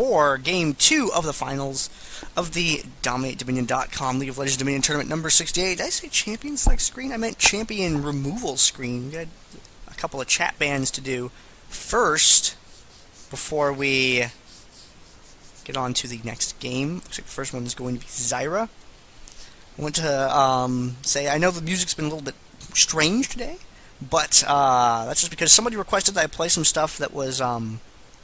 for Game 2 of the finals of the DominateDominion.com League of Legends Dominion Tournament number 68. Did I say champion select screen? I meant champion removal screen. We had a couple of chat bans to do first before we get on to the next game. Looks like the first one is going to be Zyra. I want to say, I know the music's been a little bit strange today, but that's just because somebody requested that I play some stuff that was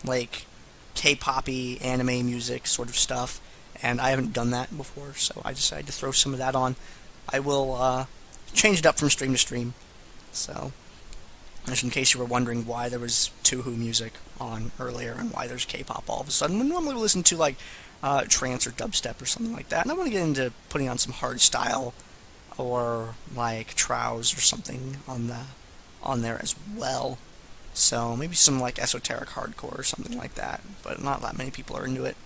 like K-poppy anime music sort of stuff, and I haven't done that before, so I decided to throw some of that on. I will change it up from stream to stream, so just in case you were wondering why there was Tuhu music on earlier and why there's K-pop all of a sudden. We normally listen to like trance or dubstep or something like that, and I want to get into putting on some hard style or like trows or something on there as well. So maybe some like esoteric hardcore or something like that, but not that many people are into it.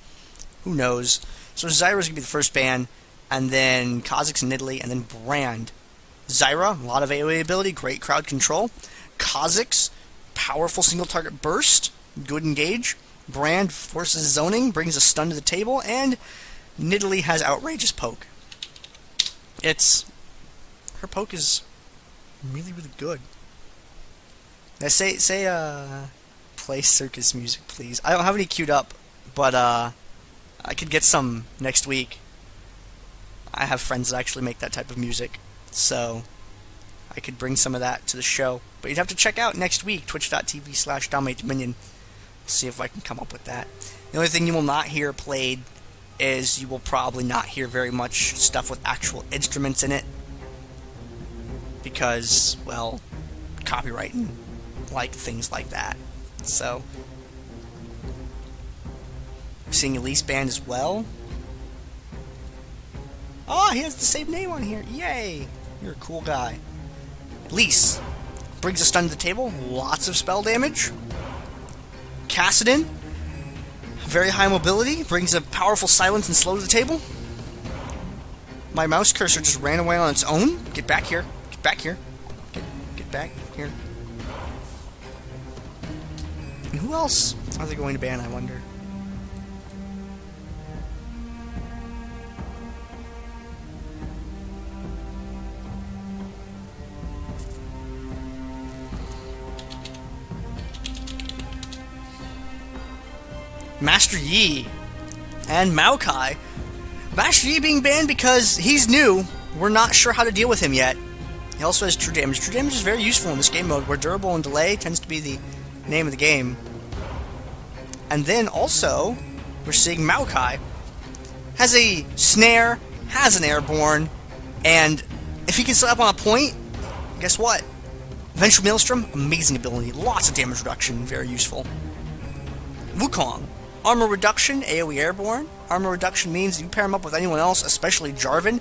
Who knows? So Zyra's gonna be the first ban, and then Kha'Zix and Nidalee, and then Brand. Zyra, a lot of AoE ability, great crowd control. Kha'Zix, powerful single target burst, good engage. Brand forces zoning, brings a stun to the table, and Nidalee has outrageous poke. Her poke is really, really good. Now say play circus music, please. I don't have any queued up, but I could get some next week. I have friends that actually make that type of music, so I could bring some of that to the show. But you'd have to check out next week, twitch.tv/DominateDominion. See if I can come up with that. The only thing you will not hear played is you will probably not hear very much stuff with actual instruments in it, because, well, copyright and like things like that. So we're seeing Elise band as well. Oh, he has the same name on here. Yay! You're a cool guy. Elise brings a stun to the table. Lots of spell damage. Kassadin, very high mobility, brings a powerful silence and slow to the table. My mouse cursor just ran away on its own. Get back here. Get back here. Get back here. And who else are they going to ban, I wonder? Master Yi and Maokai. Master Yi being banned because he's new. We're not sure how to deal with him yet. He also has true damage. True damage is very useful in this game mode, where durable and delay tends to be the name of the game. And then also, we're seeing Maokai has a snare, has an airborne, and if he can slap on a point, guess what? Vengeful Maelstrom, amazing ability, lots of damage reduction, very useful. Wukong, armor reduction, AoE airborne. Armor reduction means you pair him up with anyone else, especially Jarvan,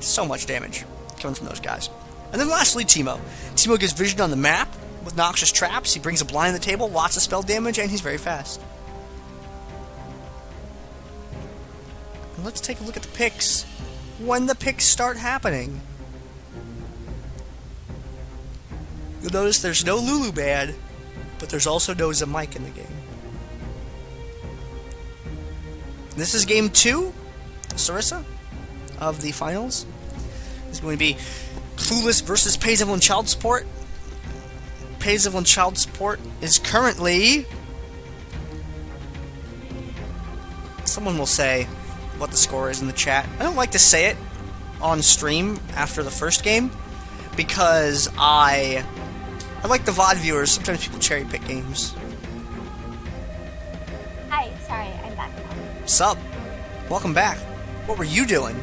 so much damage coming from those guys. And then lastly, Teemo. Teemo gives vision on the map with noxious traps. He brings a blind to the table, lots of spell damage, and he's very fast. And let's take a look at the picks when the picks start happening. You'll notice there's no Lulu ban, but there's also no Zamike in the game. This is game 2, Sarissa, of the finals. It's going to be Clueless versus Evelynn Child Support. Evelynn Child Support is currently... Someone will say what the score is in the chat. I don't like to say it on stream after the first game, because I like the VOD viewers. Sometimes people cherry pick games. Hi, sorry, I'm back now. Sup? Welcome back. What were you doing?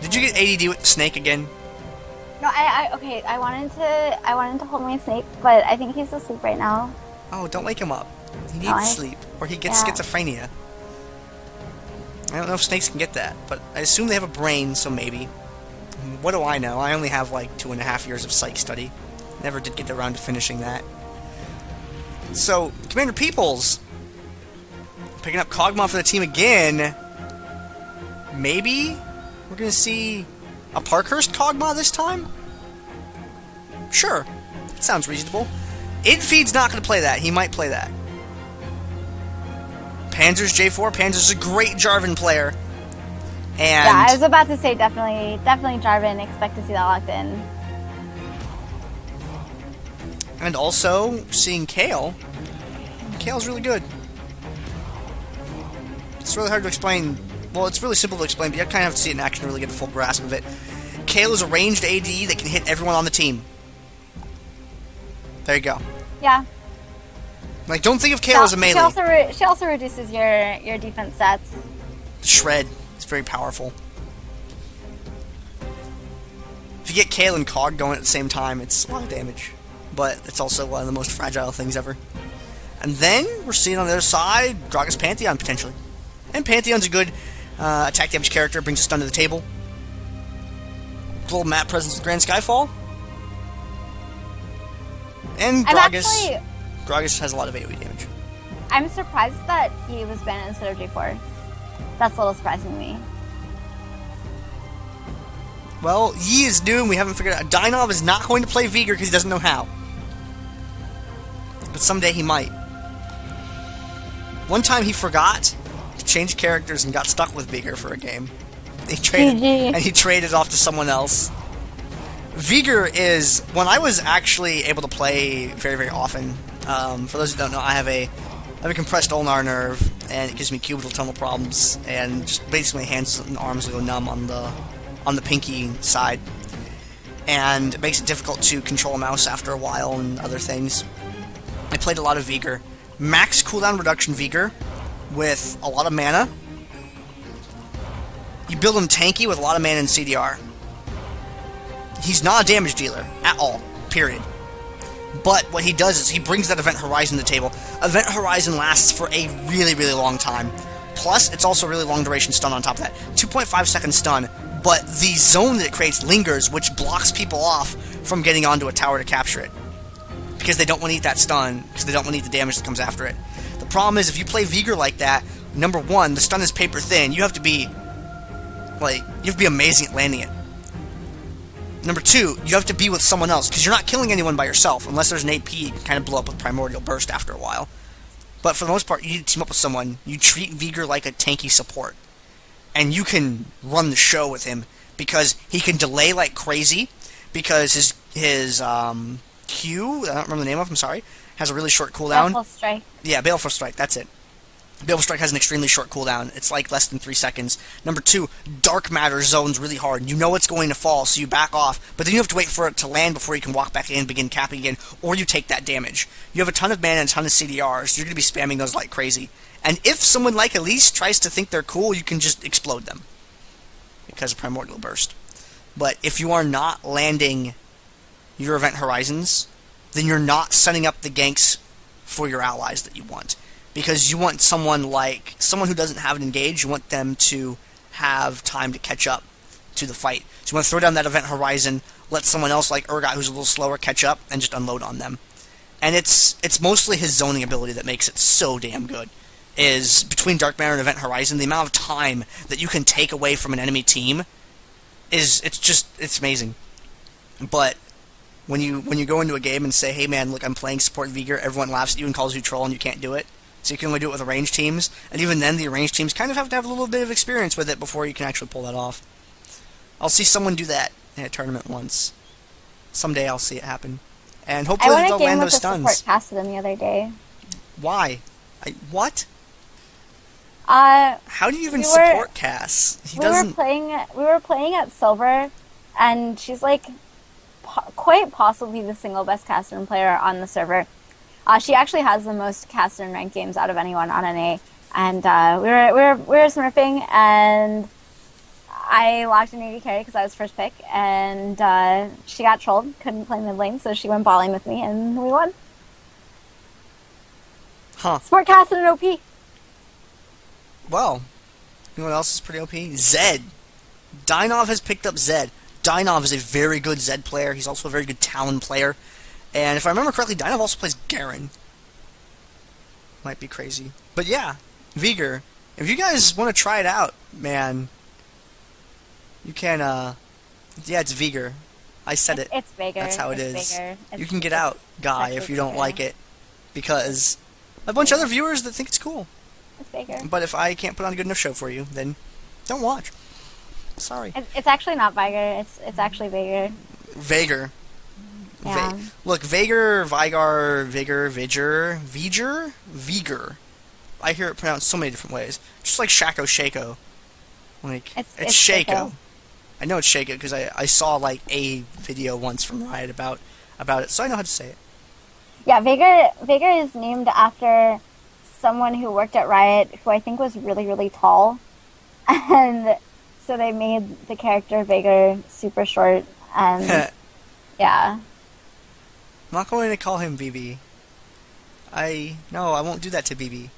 Did you get ADD with the snake again? No, okay, I wanted to hold my snake, but I think he's asleep right now. Oh, don't wake him up. He needs sleep, or he gets schizophrenia. I don't know if snakes can get that, but I assume they have a brain, so maybe. What do I know? I only have like 2.5 years of psych study. Never did get around to finishing that. So, Commander Peoples, picking up Kog'Maw for the team again. Maybe we're going to see a Parkhurst Kog'Maw this time? Sure. That sounds reasonable. Idfeed's not going to play that. He might play that. Panzer's J4. Panzer's a great Jarvan player. And yeah, I was about to say definitely Jarvan. Expect to see that locked in. And also, seeing Kayle. Kale's really good. It's really hard to explain. Well, it's really simple to explain, but you kind of have to see it in action to really get a full grasp of it. Kayle is a ranged AD that can hit everyone on the team. There you go. Yeah. Like, don't think of Kayle as a melee. She also reduces your defense stats. Shred. It's very powerful. If you get Kayle and Kog going at the same time, it's a lot of damage. But it's also one of the most fragile things ever. And then, we're seeing on the other side, Gragas Pantheon, potentially. And Pantheon's a good attack damage character, brings a stun to the table. Global map presence with Grand Skyfall. And Gragas has a lot of AoE damage. I'm surprised that he was banned instead of J4. That's a little surprising to me. Well, Yi is new and we haven't figured out. Dynov is not going to play Veigar because he doesn't know how. But someday he might. One time he forgot to change characters and got stuck with Veigar for a game. He traded off to someone else. Veigar is, when I was actually able to play very, very often, for those who don't know, I have a compressed ulnar nerve, and it gives me cubital tunnel problems, and just basically hands and arms go numb on the pinky side, and it makes it difficult to control a mouse after a while and other things. I played a lot of Veigar. Max cooldown reduction Veigar with a lot of mana. You build him tanky with a lot of mana and CDR. He's not a damage dealer at all, period. But what he does is he brings that Event Horizon to the table. Event Horizon lasts for a really, really long time. Plus, it's also a really long duration stun on top of that. 2.5 second stun, but the zone that it creates lingers, which blocks people off from getting onto a tower to capture it. Because they don't want to eat that stun, because they don't want to eat the damage that comes after it. The problem is, if you play Veigar like that, number one, the stun is paper thin. You have to be amazing at landing it. Number two, you have to be with someone else, because you're not killing anyone by yourself, unless there's an AP you can kind of blow up with Primordial Burst after a while. But for the most part, you need to team up with someone. You treat Veigar like a tanky support. And you can run the show with him, because he can delay like crazy, because his Q, I don't remember the name of him, sorry, has a really short cooldown. Baleful Strike. Yeah, Baleful Strike, that's it. Baleful Strike has an extremely short cooldown. It's like less than 3 seconds. Number two, Dark Matter zones really hard. You know it's going to fall, so you back off, but then you have to wait for it to land before you can walk back in and begin capping again, or you take that damage. You have a ton of mana and a ton of CDRs, so you're going to be spamming those like crazy. And if someone like Elise tries to think they're cool, you can just explode them. Because of Primordial Burst. But if you are not landing your Event Horizons, then you're not setting up the ganks for your allies that you want. Because you want someone who doesn't have an engage, you want them to have time to catch up to the fight. So you want to throw down that Event Horizon, let someone else like Urgot, who's a little slower, catch up, and just unload on them. And it's mostly his zoning ability that makes it so damn good. Is between Dark Matter and Event Horizon, the amount of time that you can take away from an enemy team it's amazing. But when you go into a game and say, hey man, look, I'm playing support Veigar, everyone laughs at you and calls you troll and you can't do it. So you can only do it with arranged teams, and even then the arranged teams kind of have to have a little bit of experience with it before you can actually pull that off. I'll see someone do that in a tournament once. Someday I'll see it happen. And hopefully they'll land those stuns. I won a game with the support Kassadin the other day. Why? What? How do you even support Cass? We were playing at Silver, and she's like quite possibly the single best Kassadin player on the server. She actually has the most Kassadin ranked games out of anyone on NA, and we were smurfing, and I locked an AD carry because I was first pick, and she got trolled, couldn't play mid lane, so she went bot lane with me, and we won. Huh. Support Kassadin OP. Well, you know what else is pretty OP? Zed. Dynov has picked up Zed. Dynov is a very good Zed player. He's also a very good Talon player. And if I remember correctly, Dynov also plays Garen. Might be crazy. But yeah, Veigar. If you guys want to try it out, man, you can, yeah, it's Veigar. I said it. It's Veigar. That's how it is. Veigar. You can get out, guy, if you don't like it. Because a bunch of other viewers that think it's cool. It's Veigar. But if I can't put on a good enough show for you, then don't watch. Sorry. It's actually not Veigar. It's actually Veigar. Veigar. Yeah. Look, Veigar, Viger. I hear it pronounced so many different ways. Just like Shako. Like, it's Shako. I know it's Shako because I saw, like, a video once from Riot about it, so I know how to say it. Yeah, Veigar is named after someone who worked at Riot who I think was really, really tall. And so they made the character Veigar super short, and yeah. I'm not going to call him BB. No, I won't do that to BB.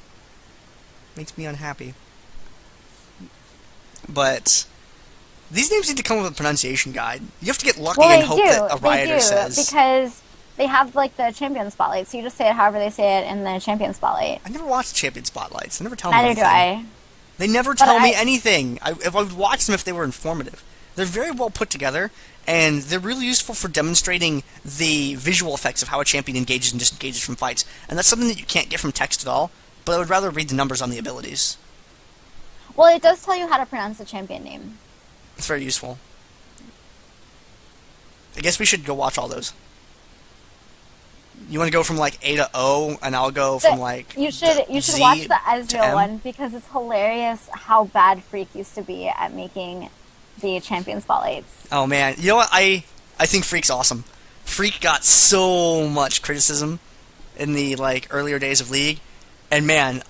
Makes me unhappy. But these names need to come with a pronunciation guide. You have to get lucky and hope that a rioter says. Because they have like the champion spotlight, so you just say it however they say it in the champion spotlight. I never watched champion spotlights. They never tell me anything. Neither do I. They never tell me anything. I would watch them if they were informative. They're very well put together, and they're really useful for demonstrating the visual effects of how a champion engages and disengages from fights. And that's something that you can't get from text at all, but I would rather read the numbers on the abilities. Well, it does tell you how to pronounce the champion name. It's very useful. I guess we should go watch all those. You want to go from like A to O, and I'll go from like you should watch the Ezreal one because it's hilarious how bad Freak used to be at making the champion spotlights. Oh man, you know what? I think Freak's awesome. Freak got so much criticism in the like earlier days of League, and man,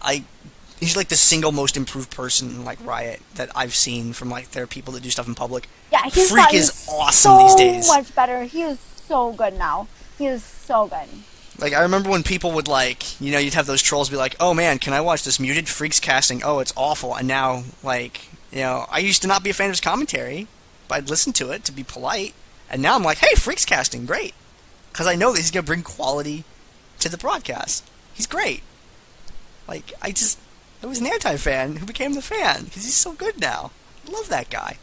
he's like the single most improved person in like Riot that I've seen from like their people that do stuff in public. Yeah, Freak is awesome these days. So much better. He is so good now. He is so good. Like, I remember when people would, like, you know, you'd have those trolls be like, oh man, can I watch this muted? Freak's casting, oh, it's awful. And now, like, you know, I used to not be a fan of his commentary, but I'd listen to it to be polite. And now I'm like, hey, Freak's casting, great. Because I know that he's going to bring quality to the broadcast. He's great. Like, I was an Airtime fan who became the fan, because he's so good now. I love that guy.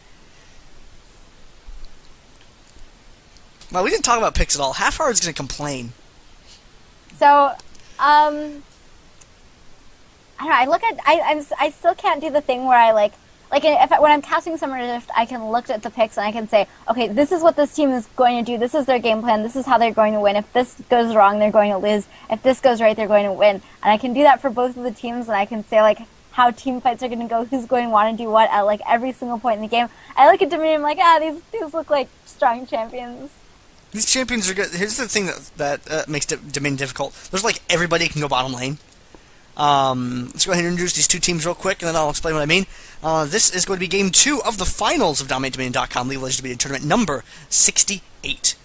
Well, we didn't talk about picks at all. Half-Heart's going to complain. So, I don't know, I still can't do the thing where I when I'm casting Summer Drift, I can look at the picks and I can say, okay, this is what this team is going to do, this is their game plan, this is how they're going to win, if this goes wrong, they're going to lose, if this goes right, they're going to win, and I can do that for both of the teams, and I can say, like, how team fights are going to go, who's going to want to do what at, like, every single point in the game. I look at Dominion, I'm like, these look like strong champions. These champions are good. Here's the thing that makes Dominion difficult. There's like everybody can go bottom lane. Let's go ahead and introduce these two teams real quick, and then I'll explain what I mean. This is going to be Game 2 of the finals of DominateDominion.com League of Legends Dominion Tournament number 68.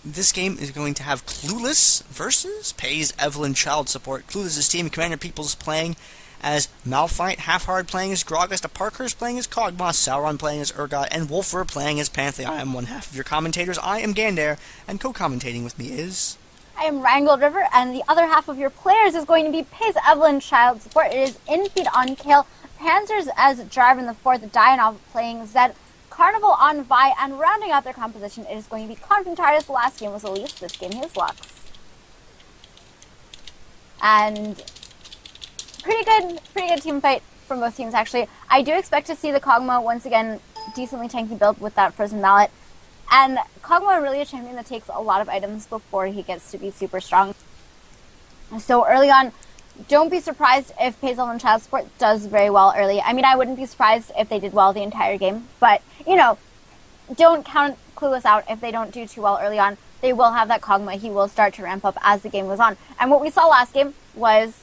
This game is going to have Clueless versus Pays Evelynn Child Support. Clueless' team, Commander Peoples playing as Malphite, Half-Hard playing as Gragas, Parkhurst playing as Kog'Maw, Sauron playing as Urgot, and Wolfer playing as Pantheon. I am one half of your commentators. I am Gandair, and co-commentating with me is... I am RheingoldRiver, and the other half of your players is going to be Pays Evelynn Child Support. It is Infeed on Kale, Panzers as Jarvan the Fourth, Dianov playing Zed, Carnival on Vi, and rounding out their composition, it is going to be Confrontaris. The last game was Elise, this game is Lux. And... Pretty good team fight from both teams, actually. I do expect to see the Kog'Maw once again decently tanky build with that Frozen Mallet. And Kog'Maw really a champion that takes a lot of items before he gets to be super strong. So early on, don't be surprised if Pays Evelynn Child Support does very well early. I mean, I wouldn't be surprised if they did well the entire game. But, you know, don't count Clueless out if they don't do too well early on. They will have that Kog'Maw. He will start to ramp up as the game goes on. And what we saw last game was...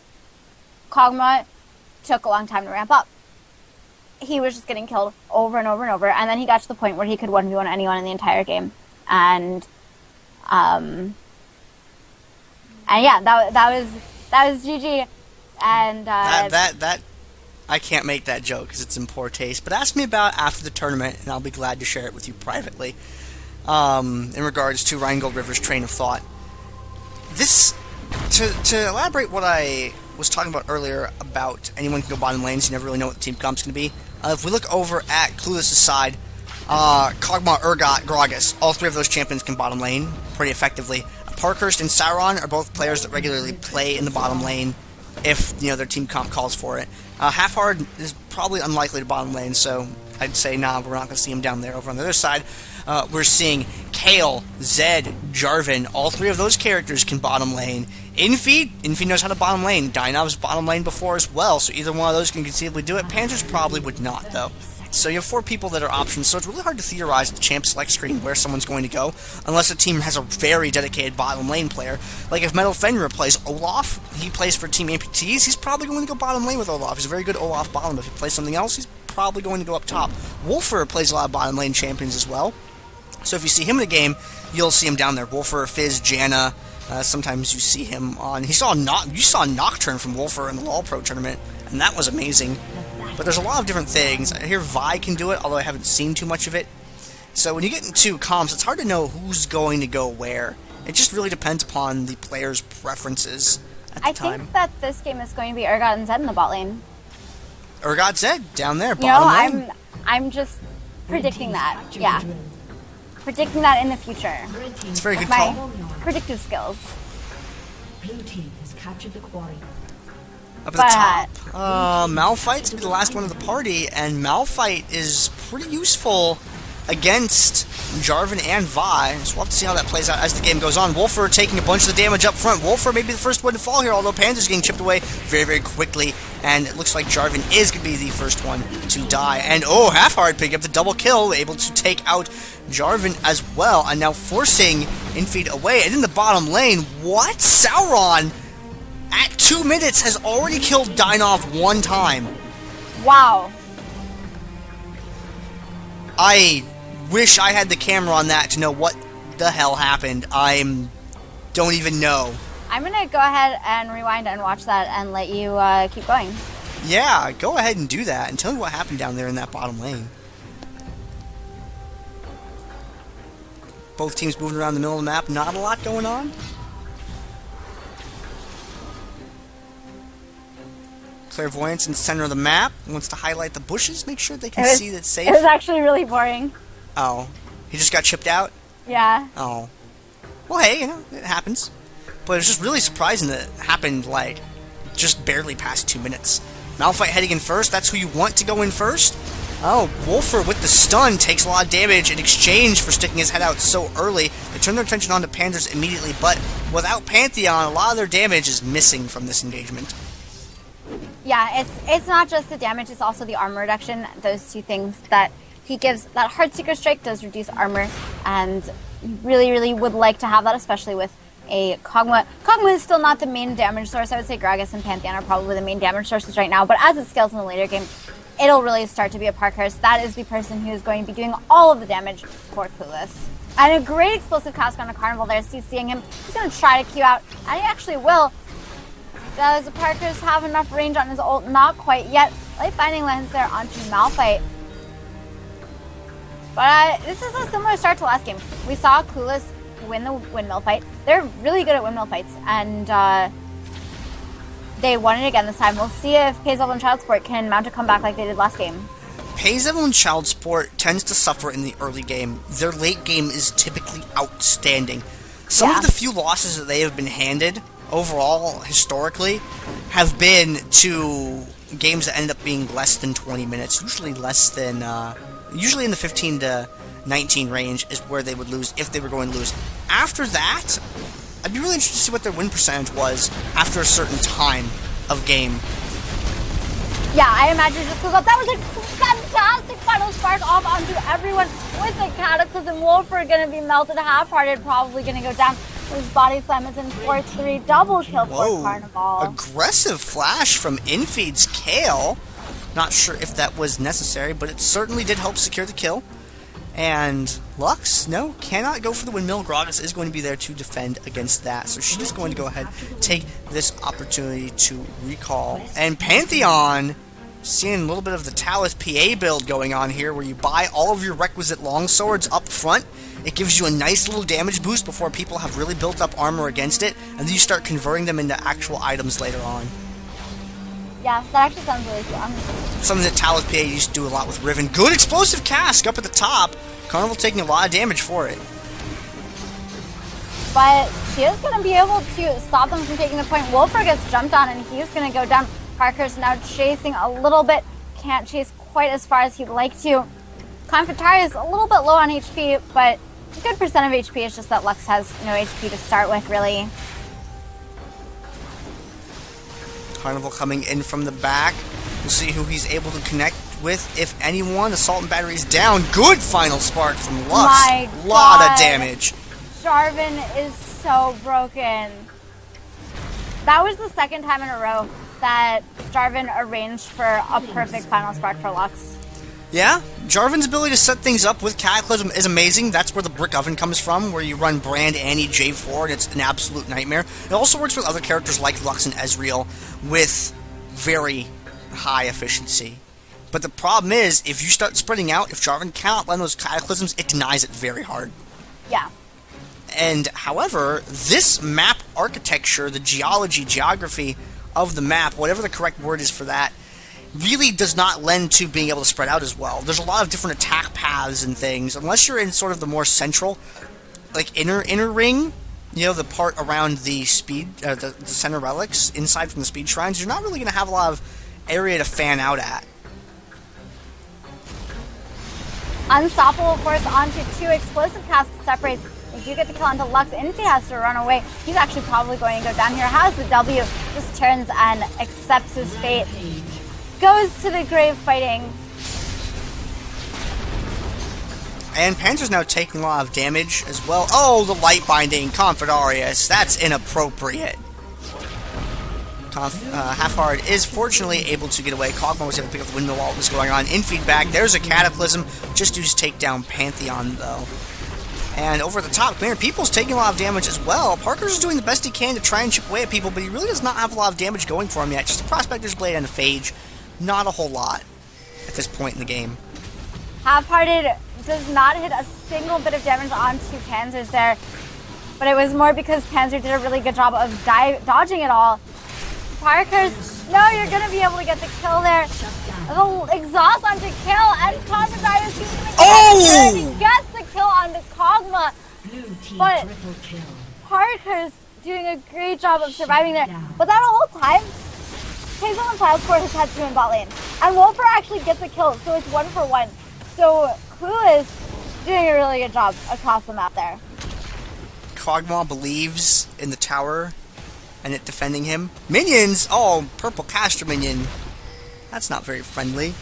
Kog'Maw took a long time to ramp up. He was just getting killed over and over and over, and then he got to the point where he could 1v1 anyone in the entire game. And yeah, that was GG. And that I can't make that joke because it's in poor taste. But ask me about it after the tournament, and I'll be glad to share it with you privately. In regards to RheingoldRiver's train of thought, this to elaborate what I was talking about earlier about anyone can go bottom lane, so you never really know what the team comp's going to be. If we look over at Clueless' side, Kog'Maw, Urgot, Gragas, all three of those champions can bottom lane pretty effectively. Parkhurst and Sauron are both players that regularly play in the bottom lane if, you know, their team comp calls for it. Half-Hard is probably unlikely to bottom lane, so I'd say, nah, we're not going to see him down there. Over on the other side, we're seeing Kayle, Zed, Jarvan. All three of those characters can bottom lane. Infeed knows how to bottom lane. Dynov's bottom lane before as well, so either one of those can conceivably do it. Panzer's probably would not, though. So you have 4 people that are options, so it's really hard to theorize the champ select screen where someone's going to go, unless a team has a very dedicated bottom lane player. Like if Metal Fenrir plays Olaf, he plays for Team Amputees, he's probably going to go bottom lane with Olaf. He's a very good Olaf bottom. If he plays something else, he's probably going to go up top. Wolfer plays a lot of bottom lane champions as well, so if you see him in a game, you'll see him down there. Wolfer, Fizz, Janna, sometimes you see him on... You saw Nocturne from Wolfer in the LoL Pro tournament, and that was amazing. But there's a lot of different things. I hear Vi can do it, although I haven't seen too much of it. So when you get into comps, it's hard to know who's going to go where. It just really depends upon the player's preferences at the time. I think that this game is going to be Urgot and Zed in the bot lane. Urgot Zed, down there, bottom lane. I'm just predicting that. Yeah. Predicting that in the future. It's a very good My call. predictive skills. Blue team has captured the quarry. Up at the top, Malphite's going to be the last one of the party, and Malphite is pretty useful against Jarvan and Vi, so we'll have to see how that plays out as the game goes on. Wolfer taking a bunch of the damage up front. Wolfer may be the first one to fall here, although Panzer's getting chipped away very, very quickly, and it looks like Jarvan is going to be the first one to die. And oh, Half-Hard picking up the double kill, able to take out Jarvan as well, and now forcing Infeed away. And in the bottom lane, what? Sauron, at 2 minutes, has already killed Dynov 1 time. Wow. I wish I had the camera on that to know what the hell happened. Don't even know. I'm going to go ahead and rewind and watch that and let you keep going. Yeah, go ahead and do that and tell me what happened down there in that bottom lane. Both teams moving around the middle of the map, not a lot going on. Clairvoyance in the center of the map. Wants to highlight the bushes, make sure they can see that it's safe. It was actually really boring. Oh, he just got chipped out? Yeah. Oh. Well, hey, you know, it happens. But it's just really surprising that it happened, like, just barely past 2 minutes. Malphite heading in first, that's who you want to go in first? Oh, Wolfer with the stun takes a lot of damage in exchange for sticking his head out so early. They turn their attention on to Panzers immediately, but without Pantheon, a lot of their damage is missing from this engagement. Yeah, it's not just the damage, it's also the armor reduction. Those two things that he gives. That Heartseeker Strike does reduce armor, and really, really would like to have that, especially with a Kog'Maw. Kog'Maw is still not the main damage source. I would say Gragas and Pantheon are probably the main damage sources right now, but as it scales in the later game, it'll really start to be a Parkhurst. That is the person who is going to be doing all of the damage for Clueless. And a great explosive cast on a Carnival there, seeing him. He's going to try to Q out, and he actually will. Does the Parkhurst have enough range on his ult? Not quite yet. Light Binding lands there onto Malphite. But this is a similar start to last game. We saw Clueless win the windmill fight. They're really good at windmill fights, and they won it again this time. We'll see if Kha'Zix and Child Sport can mount a comeback like they did last game. Kha'Zix and Child Sport tends to suffer in the early game. Their late game is typically outstanding. Some of the few losses that they have been handed overall, historically, have been to games that end up being less than 20 minutes. Usually less than, usually in the 15 to 19 range is where they would lose if they were going to lose. After that, I'd be really interested to see what their win percentage was after a certain time of game. Yeah, I imagine just because that was a fantastic final spark off onto everyone with the Cataclysm. Wolfer going to be melted, half-hearted, probably going to go down. His body slam is in 4-3, double kill for Carnival. Aggressive flash from Infeed's Kayle. Not sure if that was necessary, but it certainly did help secure the kill. And Lux, no, cannot go for the windmill. Gragas is going to be there to defend against that. So she's going to go ahead, take this opportunity to recall. And Pantheon, seeing a little bit of the Talith PA build going on here, where you buy all of your requisite longswords up front. It gives you a nice little damage boost before people have really built up armor against it, and then you start converting them into actual items later on. Yeah, that actually sounds really strong. Something that Talith PA used to do a lot with Riven. Good explosive cask up at the top. Carnival taking a lot of damage for it. but she is going to be able to stop them from taking the point. Wolfer gets jumped on, and he's going to go down. Parker's now chasing a little bit. Can't chase quite as far as he'd like to. Confitari is a little bit low on HP, but a good percent of HP. It's just that Lux has no HP to start with, really. Carnival coming in from the back. We'll see who he's able to connect with, if anyone. Assault and batteries down. Good final spark from Lux. My lot God. of damage. Jarvan is so broken. That was the second time in a row that Jarvan arranged for a perfect final spark for Lux. Yeah, Jarvan's ability to set things up with Cataclysm is amazing. That's where the Brick Oven comes from, where you run Brand, Annie, J4, and it's an absolute nightmare. It also works with other characters like Lux and Ezreal with very high efficiency. But the problem is, if you start spreading out, if Jarvan cannot run those Cataclysms, it denies it very hard. Yeah. And, however, this map architecture, the geography of the map, whatever the correct word is for that, really does not lend to being able to spread out as well. There's a lot of different attack paths and things. Unless you're in sort of the more central, like inner ring, you know, the part around the the center relics, inside from the speed shrines, you're not really going to have a lot of area to fan out at. Unstoppable, of course, onto 2 explosive casts separates. If you get the kill onto Lux, Infi has to run away. He's actually probably going to go down here. Has the W, just turns and accepts his fate. Goes to the grave fighting. And Panzer's now taking a lot of damage as well. Oh, the light binding, Confidarius. That's inappropriate. Half-Hard is fortunately able to get away. Kog'Maw was able to pick up the windmill while it was going on. In feedback, there's a Cataclysm. Just used to take down Pantheon, though. And over at the top, Commander People's taking a lot of damage as well. Parker's doing the best he can to try and chip away at people, but he really does not have a lot of damage going for him yet. Just a Prospector's Blade and a Phage. Not a whole lot at this point in the game. Half-Hearted does not hit a single bit of damage onto Panzers there, but it was more because Panzer did a really good job of dodging it all. Parker's, no, you're going to be able to get the kill there. The exhaust onto kill, and Kassadin is using the kill. He gets the kill onto Kog'Maw, but Parker's doing a great job of surviving there. But that whole time, Hazel and Cloudsport has had 2 in bot lane, and Wolfer actually gets a kill, so it's 1-for-1. So Clueless doing a really good job across the map there. Kog'Maw believes in the tower and it defending him. Minions! Oh, purple caster minion. That's not very friendly.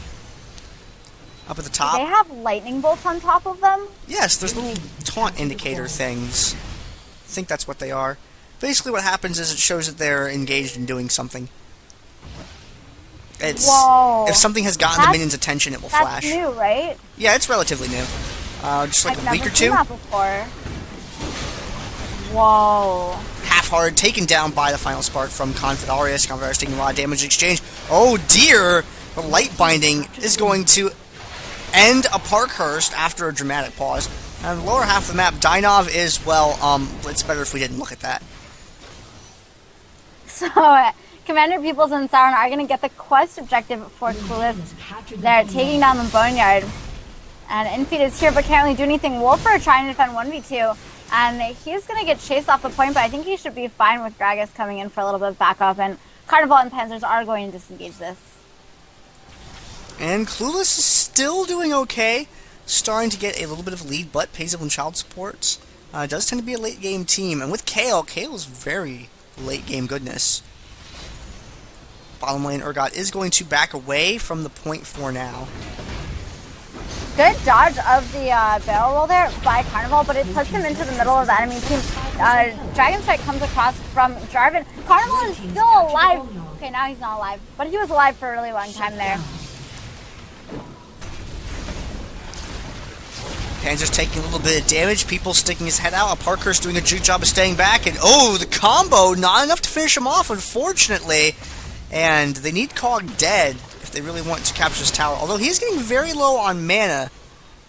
Up at the top. Do they have lightning bolts on top of them? Yes, there's little taunt indicator things. I think that's what they are. Basically what happens is it shows that they're engaged in doing something. It's Whoa. If something has gotten the minion's attention, it will flash. That's new, right? Yeah, it's relatively new. Just like I've a week never or seen two. that before. Whoa. Half-Hard taken down by the final spark from Confidarius. Confidarius taking a lot of damage in exchange. Oh dear! The light binding is going to end a Parkhurst after a dramatic pause. And the lower half of the map, Dynov is, well, it's better if we didn't look at that. So, Commander Peoples and Sauron are going to get the quest objective for Clueless. They're taking down the Boneyard. And Infeed is here but can't really do anything. Wolfer trying to defend 1v2. And he's going to get chased off the point, but I think he should be fine with Gragas coming in for a little bit of backup. And Carnival and Panzers are going to disengage this. And Clueless is still doing okay. Starting to get a little bit of a lead, but Hazel and Child supports. Does tend to be a late game team. And with Kale's very late game goodness. Bottom lane Urgot is going to back away from the point for now. Good dodge of the barrel roll there by Carnival, but it puts him into the middle of the enemy team. Dragon Strike comes across from Jarvan. Carnival is still alive. Okay, now he's not alive, but he was alive for a really long time there. Panzer's taking a little bit of damage. People sticking his head out. Parker's doing a good job of staying back. And oh, the combo! Not enough to finish him off, unfortunately. And they need Kog dead if they really want to capture this tower. Although he's getting very low on mana,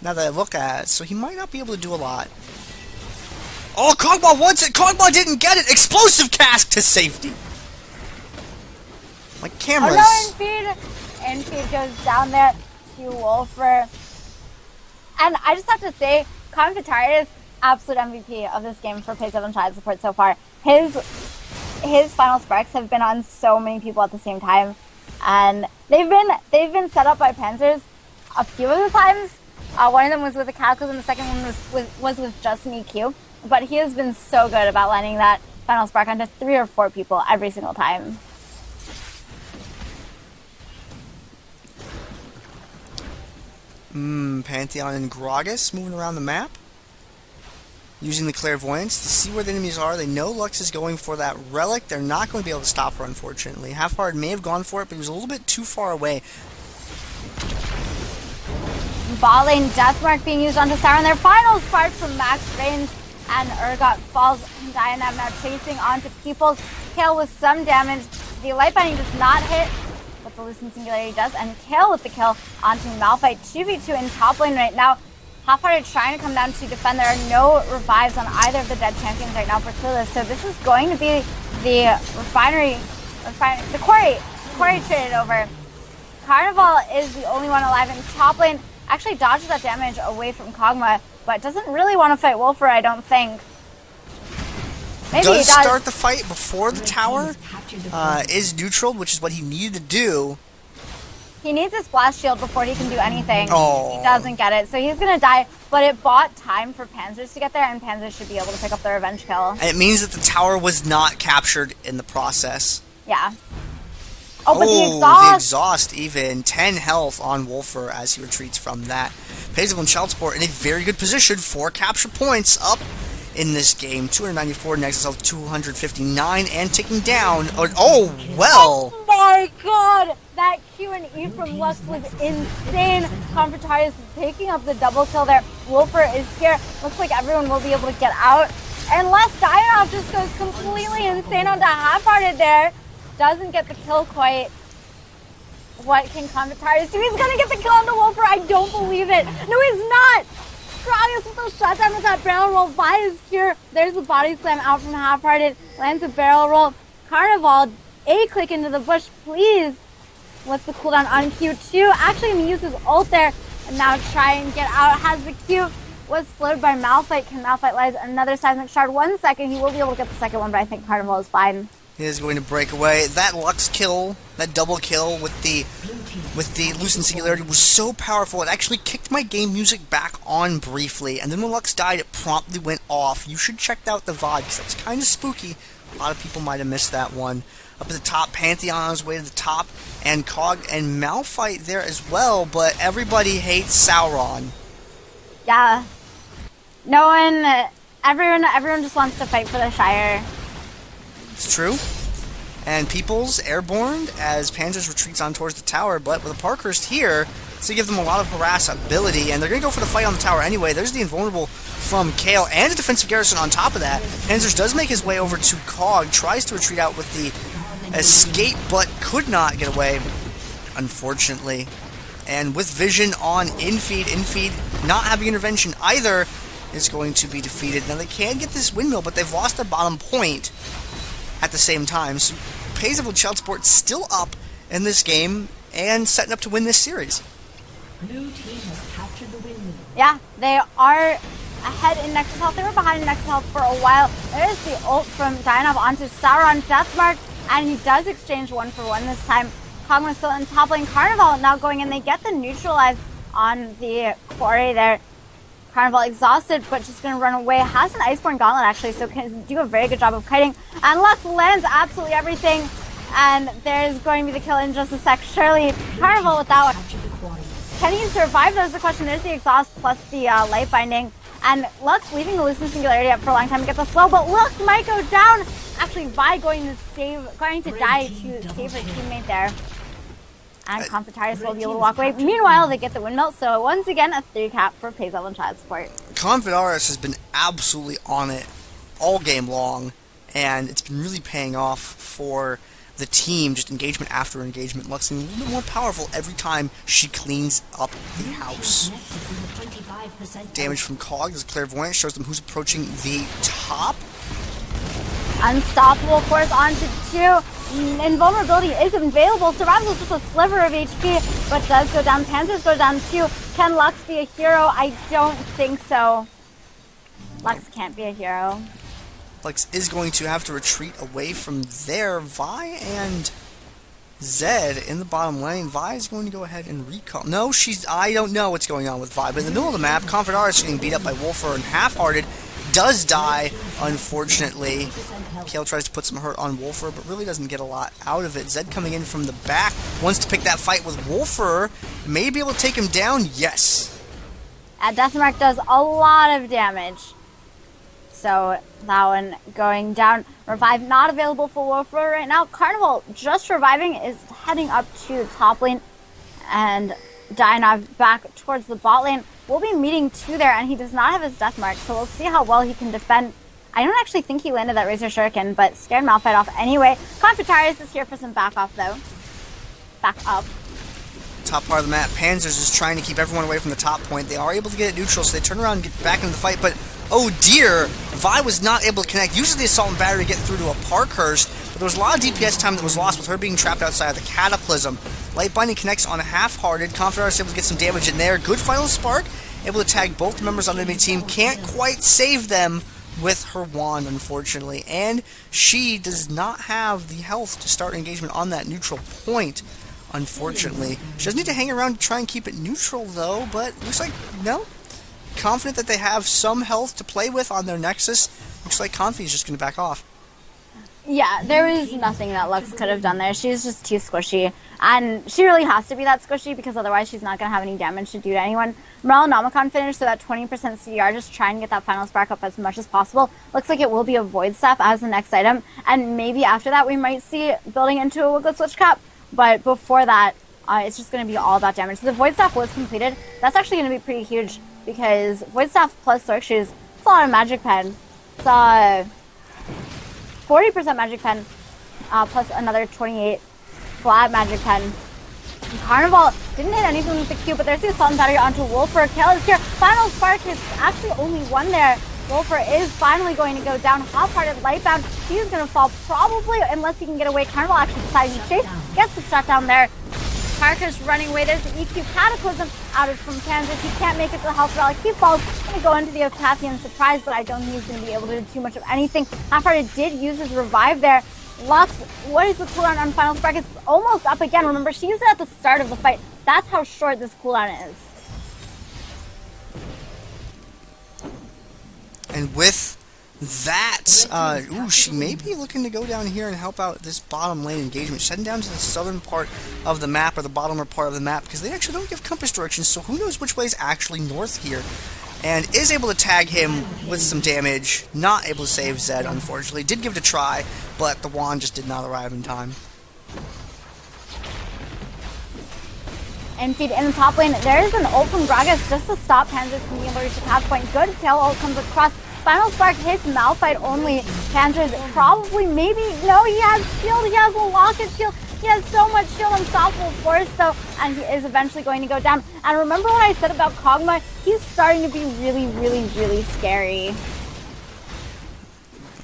now that I look at it. So he might not be able to do a lot. Oh, Kog'Maw wants it! Kog'Maw didn't get it! Explosive cast to safety! Like cameras. Oh no, Infeed goes down there to Wolfer. And I just have to say, Confitarius absolute MVP of this game for Kassadin Child Support so far. His final sparks have been on so many people at the same time, and they've been set up by Panzers a few of the times. One of them was with a Cataclysm, the second one was with just an EQ. But he has been so good about landing that final spark onto 3 or 4 people every single time. Pantheon and Gragas moving around the map, using the Clairvoyance to see where the enemies are. They know Lux is going for that relic. They're not going to be able to stop her, unfortunately. Half-Hearted may have gone for it, but he was a little bit too far away. Bot lane Deathmark being used onto Zyra, and their final spark from max range, and Urgot falls. Diana now chasing onto Peoples. Kale with some damage. The light binding does not hit, but the Lucent Singularity does, and Kale with the kill onto Malphite. 2v2 in top lane right now. Half-Hearted trying to come down to defend. There are no revives on either of the dead champions right now for Clueless, so this is going to be the the quarry traded over. Carnival is the only one alive in top lane. Actually dodges that damage away from Kog'Maw, but doesn't really want to fight Wolfer, I don't think. Maybe does he does start the fight before the tower is neutral, which is what he needed to do. He needs a splash shield before he can do anything. Oh. He doesn't get it, so he's going to die. But it bought time for Panzers to get there, and Panzers should be able to pick up the revenge kill. And it means that the tower was not captured in the process. Yeah. Oh, but the exhaust even. 10 health on Wolfer as he retreats from that. Evelynn Child Support in a very good position for capture points up in this game. 294, Nexus health 259, and ticking down. Oh, well. Oh my god! That Q and E from Lux was insane. Confratarius picking up the double kill there. Wolfer is here. Looks like everyone will be able to get out. Unless Dianov just goes completely insane onto Half-Hearted there. Doesn't get the kill quite. What can Confratarius do? He's gonna get the kill on the Wolfer. I don't believe it. No, he's not. Gragas with the shutdown with that barrel roll. Vi is here. There's the body slam out from Half-Hearted. Lands a barrel roll. Carnival, a click into the bush, please. What's the cooldown on Q2? Actually gonna use his ult there and now try and get out. Has the Q. Was slowed by Malphite. Can Malphite lies another seismic shard? 1 second. He will be able to get the second one, but I think Carnival is fine. He is going to break away. That Lux kill, that double kill with the Lucent Singularity was so powerful. It actually kicked my game music back on briefly, and then when Lux died, it promptly went off. You should check out the VOD because that was kind of spooky. A lot of people might have missed that one. Up at the top, Pantheon on his way to the top, and Cog and Malphite there as well. But everybody hates Sauron. Yeah. No one. Everyone just wants to fight for the Shire. It's true. And Peoples airborne as Panzers retreats on towards the tower, but with a Parkhurst here, to give them a lot of harass ability, and they're going to go for the fight on the tower anyway. There's the invulnerable from Kale, and a defensive garrison on top of that. Panzers does make his way over to Cog, tries to retreat out with the escape, but could not get away, unfortunately. And with vision on infeed not having intervention either, is going to be defeated. Now they can get this windmill, but they've lost their bottom point at the same time. So Evelynn Child Support still up in this game and setting up to win this series. Blue team has captured the windmill. Yeah, they are ahead in Nexus Health. They were behind in Nexus Health for a while. There's the ult from Dianov onto Sauron Deathmark, and he does exchange 1-for-1 this time. Kog'Maw still in top lane. Carnival now going in. They get the neutralize on the quarry there. Carnival exhausted, but just going to run away. Has an Iceborne Gauntlet, actually, so can do a very good job of kiting. And Lux lands absolutely everything. And there's going to be the kill in just a sec. Surely, Carnival without. Can he survive? That's the question. There's the exhaust plus the light binding. And Lux leaving the Lucent Singularity up for a long time to get the slow, but Lux might go down. Actually, Vi going to die to save her teammate there. And Confratarius will be able to walk away. Meanwhile, they get the windmill, so once again, a 3 cap for Evelynn Child Support. Confratarius has been absolutely on it all game long, and it's been really paying off for the team, just engagement after engagement. Lux getting a little bit more powerful every time she cleans up the house. Damage from Cog as Clairvoyant shows them who's approaching the top. Unstoppable force onto 2. Invulnerability is available. Survival is just a sliver of HP, but does go down. Panzers go down 2. Can Lux be a hero? I don't think so. Lux can't be a hero. Lux is going to have to retreat away from there. Vi and Zed in the bottom lane. Vi is going to go ahead and recall. No, I don't know what's going on with Vi, but in the middle of the map, Confidar is getting beat up by Wolfer, and Half-Hearted does die, unfortunately. Kale tries to put some hurt on Wolfer, but really doesn't get a lot out of it. Zed coming in from the back, wants to pick that fight with Wolfer. May be able to take him down, yes. Deathmark does a lot of damage. So that one going down. Revive not available for Wolfer right now. Carnival just reviving is heading up to top lane. And Dynav back towards the bot lane. We'll be meeting two there, and he does not have his death mark, so we'll see how well he can defend. I don't actually think he landed that Razor Shuriken, but scared Malphite off anyway. Confitarius is here for some back off, though. Back up. Top part of the map, Panzers is trying to keep everyone away from the top point. They are able to get it neutral, so they turn around and get back into the fight, but oh dear, Vi was not able to connect. Uses the Assault and Battery to get through to a Parkhurst, but there was a lot of DPS time that was lost with her being trapped outside of the Cataclysm. Light Binding connects on a Half-Hearted. Confidar is able to get some damage in there. Good final spark, able to tag both members on the enemy team. Can't quite save them with her wand, unfortunately, and she does not have the health to start engagement on that neutral point. Unfortunately, she does need to hang around to try and keep it neutral, though, but looks like, no. Confident that they have some health to play with on their Nexus. Looks like Confi is just going to back off. Yeah, there was nothing that Lux could have done there. She's just too squishy. And she really has to be that squishy because otherwise she's not going to have any damage to do to anyone. Morellonomicon finished, so that 20% CDR, just try and get that final spark up as much as possible. Looks like it will be a Void Staff as the next item. And maybe after that we might see building into a Wiggle Switch Cap. But before that, it's just going to be all about damage. So the Void Staff was completed. That's actually going to be pretty huge because Void Staff plus Sork Shoes, it's a lot of Magic Pen. It's 40% Magic Pen, plus another 28 flat Magic Pen. And Carnival didn't hit anything with the Q, but there's the Assault and Battery onto Wolfer. Kale is here. Final Spark is actually only one there. Wolfer is finally going to go down. Half-Hearted Lightbound. He's going to fall probably unless he can get away. Carnival actually decides to chase. Gets the shot down there. Parker's running away. There's the EQ Cataclysm out from Kansas. He can't make it to the Health Relic. He falls. Going to go into the Opathian Surprise, but I don't think he's going to be able to do too much of anything. Half-Hearted did use his Revive there. Lux, what is the cooldown on Final Spark? It's almost up again. Remember, she used it at the start of the fight. That's how short this cooldown is. And with that, she may be looking to go down here and help out this bottom lane engagement. She's heading down to the southern part of the map, or the bottom part of the map, because they actually don't give compass directions, so who knows which way is actually north here. And is able to tag him with some damage. Not able to save Zed, unfortunately. Did give it a try, but the wand just did not arrive in time. And feed in the top lane, there is an ult from Gragas just to stop Panzer from being able to reach the path point. Good tail ult comes across. Final Spark hits Malphite only. Panzer's probably, maybe, no, he has shield, he has a locket shield. He has so much shield, unstoppable force though, and he is eventually going to go down. And remember what I said about Kog'Maw? He's starting to be really, really, really scary.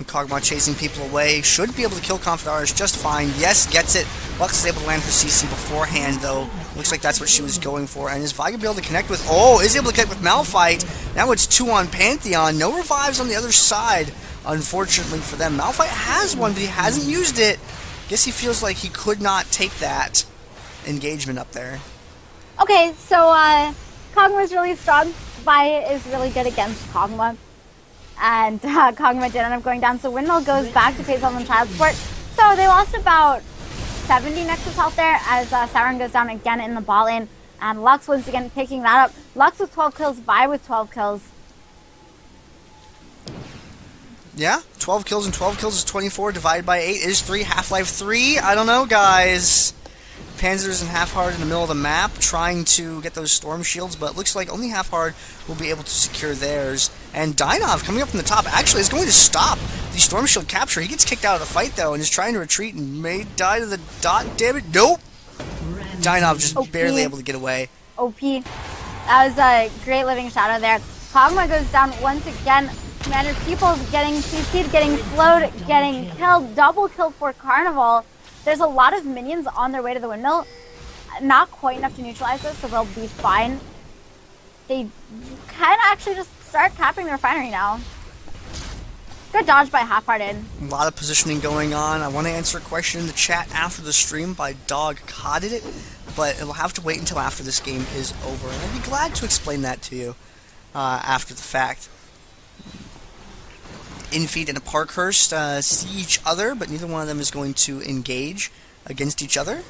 Kog'Maw chasing people away. Should be able to kill Confidarius just fine. Yes, gets it. Lux is able to land her CC beforehand, though. Looks like that's what she was going for. And is Vi going to be able to connect with... Oh, is able to connect with Malphite. Now it's 2 on Pantheon. No revives on the other side, unfortunately for them. Malphite has one, but he hasn't used it. Guess he feels like he could not take that engagement up there. Okay, so Kog'Maw's really strong. Vi is really good against Kog'Maw. And Kog'Maw did end up going down, so Windmill goes back to face on Child Support. So they lost about 70 Nexus health there as Sauron goes down again in the bot lane. And Lux once again picking that up. Lux with 12 kills, Vi with 12 kills. Yeah, 12 kills and 12 kills is 24, divided by 8 is 3, Half-Life 3, I don't know, guys. Panzers and Half-Hard in the middle of the map, trying to get those Storm Shields, but it looks like only Half-Hard will be able to secure theirs. And Dynav, coming up from the top, actually is going to stop the Storm Shield capture. He gets kicked out of the fight, though, and is trying to retreat and may die to the dot, damn it. Nope! Dynav just barely able to get away. OP. That was a great Living Shadow there. Kog'Maw goes down once again. Commander Peoples getting CC'd, getting slowed, getting killed. Double kill for Carnival. There's a lot of minions on their way to the windmill. Not quite enough to neutralize this, so they'll be fine. They can actually just start capping the refinery now. Good dodge by Half-Hearted. A lot of positioning going on. I want to answer a question in the chat after the stream by Dog Cotted it, but it'll have to wait until after this game is over. And I'd be glad to explain that to you after the fact. Infeed and a Parkhurst see each other, but neither one of them is going to engage against each other.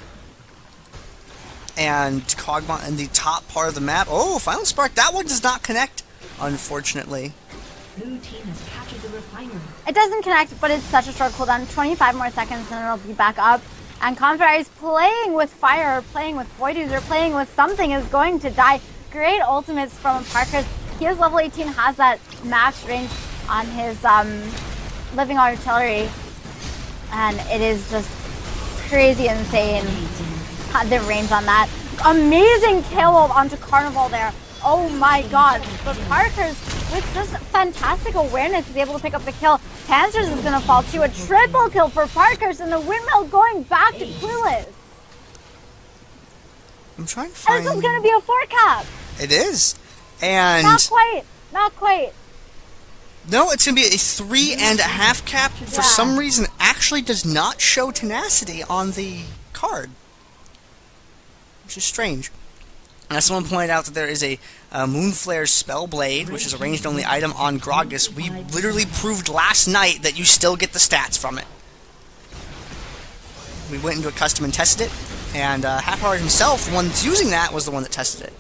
And Kog'Maw in the top part of the map. Oh, Final Spark. That one does not connect, unfortunately. Blue team has captured the refinery. It doesn't connect, but it's such a short cooldown. 25 more seconds and it'll be back up. And Confidar is playing with fire, or playing with Void User, playing with something is going to die. Great ultimates from Parkhurst. He is level 18, has that max range on his living artillery. And it is just crazy insane, the range on that. Amazing kill onto Carnival there. Oh my god. But Parkhurst, with just fantastic awareness, is able to pick up the kill. Panzers is going to fall too. A triple kill for Parkhurst, and the windmill going back to Clueless. I'm trying to find... And this is going to be a 4-cap. It is. And... Not quite. Not quite. No, it's going to be a 3.5 cap. For some reason, actually does not show tenacity on the card. Which is strange. And as someone pointed out that there is a Moonflare Spellblade, which is a ranged-only item on Gragas. We literally proved last night that you still get the stats from it. We went into a custom and tested it, and Half-Hearted himself, the one that's using that, was the one that tested it.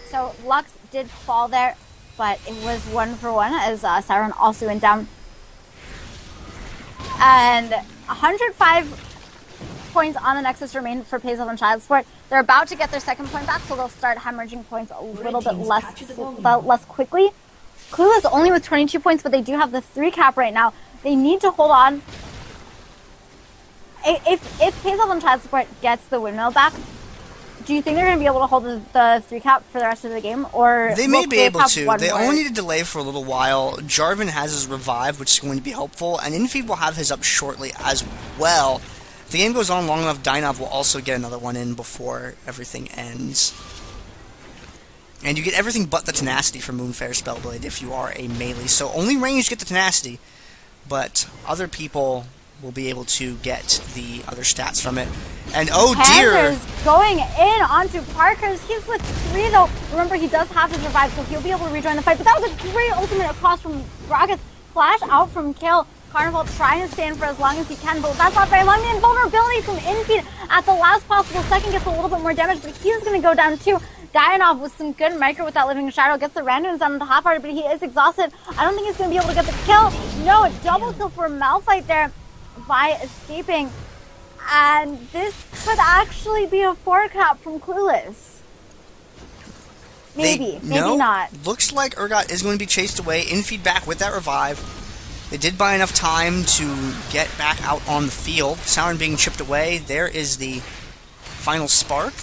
So Lux did fall there, but it was 1-for-1 as Siren also went down. And 105 points on the Nexus remain for Pazel and Child Support. They're about to get their second point back, so they'll start hemorrhaging points a little bit less quickly. Clueless only with 22 points, but they do have the 3-cap right now. They need to hold on. If Pazel and Child Support gets the windmill back, do you think they're going to be able to hold the 3-cap for the rest of the game? Or they may be able to. They only need to delay for a little while. Jarvan has his revive, which is going to be helpful, and Infeed will have his up shortly as well. If the game goes on long enough, Dynov will also get another one in before everything ends. And you get everything but the tenacity from Moonflare Spellblade if you are a melee. So only ranged get the tenacity, but other people will be able to get the other stats from it. And oh dear! Panzer's going in onto Parkhurst. He's with 3 though. Remember, he does have his revive, so he'll be able to rejoin the fight. But that was a great ultimate across from Gragas. Flash out from kill. Carnival trying to stand for as long as he can, but that's not very long. The invulnerability from Infeed at the last possible second gets a little bit more damage, but he's going to go down too. Dianov with some good micro with that Living Shadow gets the randoms down to Half-Hearted, but he is exhausted. I don't think he's going to be able to get the kill. No, a double kill for Malphite there by escaping. And this could actually be a 4-cap from Clueless. Maybe not. Looks like Urgot is going to be chased away. Infeed back with that revive. They did buy enough time to get back out on the field. Sauron being chipped away. There is the final spark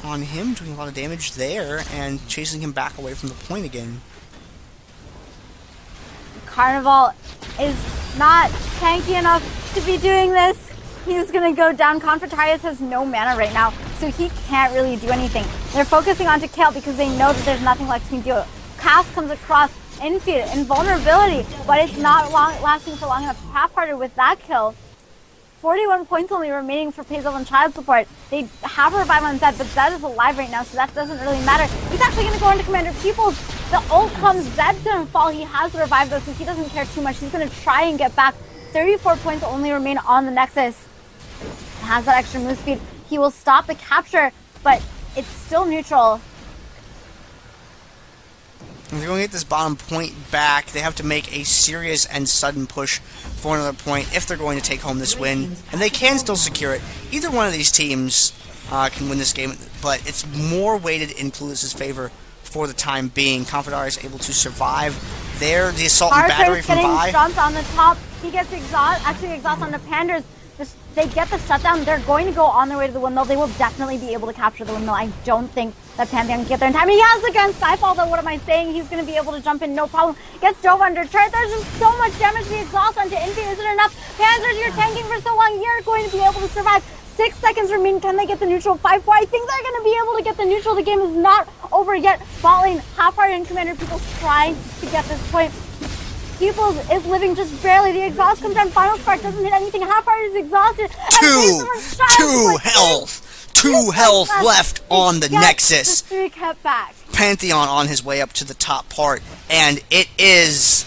on him, doing a lot of damage there, and chasing him back away from the point again. Carnival is not tanky enough to be doing this. He's going to go down. Confratarius has no mana right now, so he can't really do anything. They're focusing onto Kale because they know that there's nothing Lex can do. Cass comes across, Infeed, invulnerability, but it's not lasting for long enough. Half-Hearted with that kill. 41 points only remaining for Pazel and Child Support. They have a revive on Zed, but Zed is alive right now, so that doesn't really matter. He's actually going to go into Commander Peoples. The ult comes, Zed's going to fall. He has the revive though, so he doesn't care too much. He's going to try and get back. 34 points only remain on the Nexus. Has that extra move speed. He will stop the capture, but it's still neutral. If they're going to get this bottom point back, they have to make a serious and sudden push for another point if they're going to take home this win. And they can still secure it. Either one of these teams can win this game, but it's more weighted in Clueless' favor for the time being. Confidar is able to survive there. The assault and battery from Vi. Jumped on the top. He gets exhaust on the Panders. They get the shutdown. They're going to go on their way to the windmill. They will definitely be able to capture the windmill. I don't think that Pantheon can get there in time. He has against Skyfall, though. What am I saying? He's going to be able to jump in, no problem. Gets dove under turret. There's just so much damage. The exhaust onto Infeed isn't enough. Panzers, you're tanking for so long. You're going to be able to survive. 6 seconds remain. Can they get the neutral? 5-4. I think they're going to be able to get the neutral. The game is not over yet. Bot lane, Half-Hearted and Commander People trying to get this point. Peoples is living just barely. The exhaust comes down. Final spark doesn't hit anything. Half-heart is exhausted. Two health left on the Nexus. The 3 kept back. Pantheon on his way up to the top part, and it is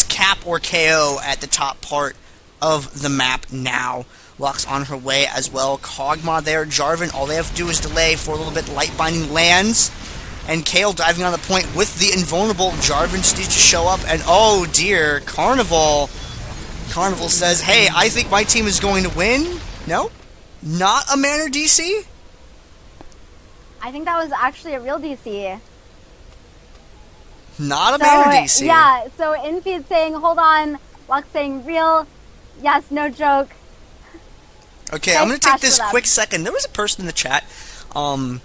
cap or KO at the top part of the map now. Luck's on her way as well. Kog'Maw there, Jarvan, all they have to do is delay for a little bit. Light Binding lands, and Kale diving on the point with the invulnerable. Jarvan just needs to show up, and oh dear, Carnival says, hey, I think my team is going to win. No? Not a Manor DC? I think that was actually a real DC. Not a Manor DC. Yeah, so Infeed saying, hold on. Luck saying, real. Yes, no joke. Okay, I'm going to take this quick second. There was a person in the chat, Dogco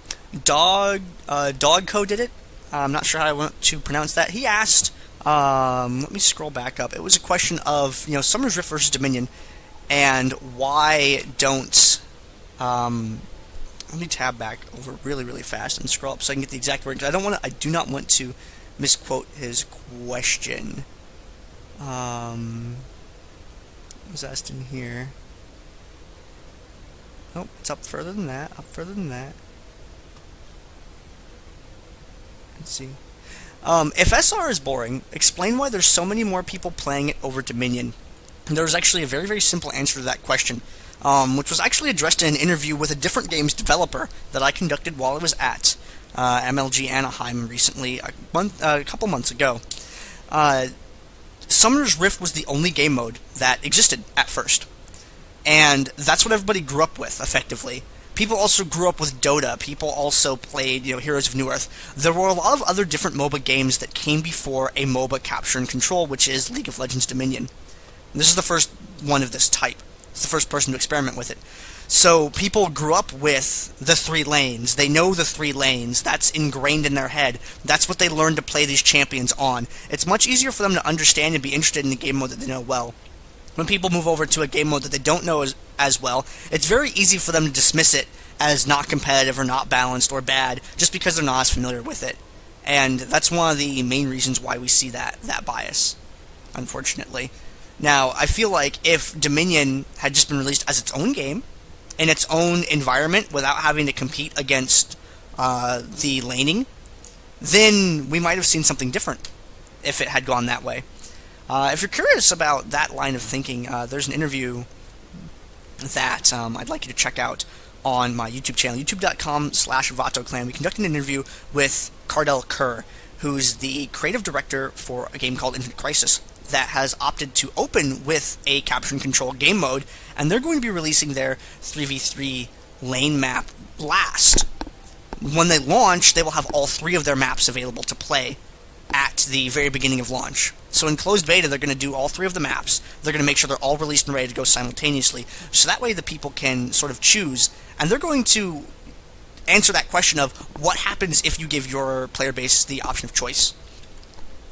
did it. I'm not sure how I want to pronounce that. He asked, let me scroll back up. It was a question of, Summer's Rift versus Dominion, and why don't, let me tab back over really, really fast and scroll up so I can get the exact word. I do not want to misquote his question. Was asked in here. Oh, it's up further than that. Let's see. If SR is boring, explain why there's so many more people playing it over Dominion. There was actually a very, very simple answer to that question, which was actually addressed in an interview with a different games developer that I conducted while I was at MLG Anaheim recently, a couple months ago. Summoner's Rift was the only game mode that existed at first. And that's what everybody grew up with, effectively. People also grew up with Dota. People also played, Heroes of Newerth. There were a lot of other different MOBA games that came before a MOBA capture and control, which is League of Legends Dominion. And this is the first one of this type. It's the first person to experiment with it. So people grew up with the 3 lanes. They know the 3 lanes. That's ingrained in their head. That's what they learned to play these champions on. It's much easier for them to understand and be interested in the game mode that they know well. When people move over to a game mode that they don't know as well, it's very easy for them to dismiss it as not competitive or not balanced or bad, just because they're not as familiar with it. And that's one of the main reasons why we see that bias, unfortunately. Now, I feel like if Dominion had just been released as its own game, in its own environment, without having to compete against the laning, then we might have seen something different if it had gone that way. If you're curious about that line of thinking, there's an interview that I'd like you to check out on my YouTube channel, youtube.com/VatoClan. We conducted an interview with Cardell Kerr, who's the creative director for a game called Infinite Crisis that has opted to open with a capture and control game mode, and they're going to be releasing their 3v3 lane map last. When they launch, they will have all 3 of their maps available to play at the very beginning of launch. So in closed beta, they're going to do all 3 of the maps. They're going to make sure they're all released and ready to go simultaneously, so that way the people can sort of choose, and they're going to answer that question of what happens if you give your player base the option of choice.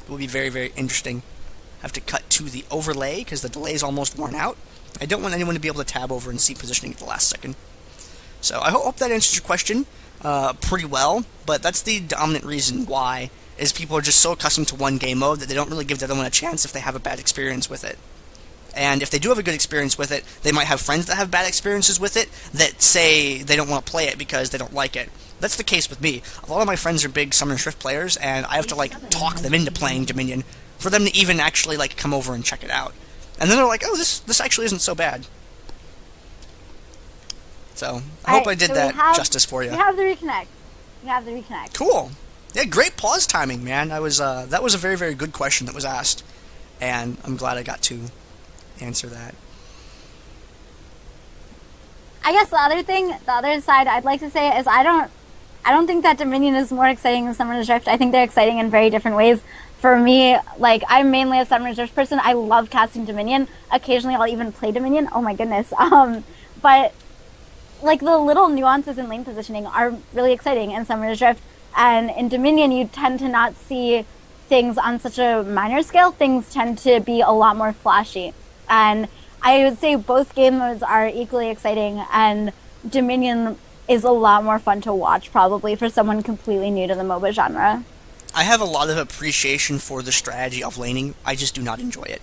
It will be very, very interesting. I have to cut to the overlay because the delay is almost worn out. I don't want anyone to be able to tab over and see positioning at the last second. So I hope that answers your question pretty well, but that's the dominant reason why, is people are just so accustomed to one game mode that they don't really give the other one a chance if they have a bad experience with it. And if they do have a good experience with it, they might have friends that have bad experiences with it that say they don't want to play it because they don't like it. That's the case with me. A lot of my friends are big Summoner's Rift players, and I have to, talk them into playing Dominion for them to even actually, come over and check it out. And then they're like, oh, this actually isn't so bad. So, I hope I did that justice for you. We have the reconnect. Cool. Yeah, great pause timing, man. That was a very, very good question that was asked, and I'm glad I got to answer that. I guess the other side I'd like to say is I don't think that Dominion is more exciting than Summoner's Rift. I think they're exciting in very different ways. For me, I'm mainly a Summoner's Rift person. I love casting Dominion. Occasionally I'll even play Dominion. Oh my goodness. But the little nuances in lane positioning are really exciting in Summoner's Rift. And in Dominion, you tend to not see things on such a minor scale. Things tend to be a lot more flashy. And I would say both game modes are equally exciting, and Dominion is a lot more fun to watch, probably, for someone completely new to the MOBA genre. I have a lot of appreciation for the strategy of laning. I just do not enjoy it.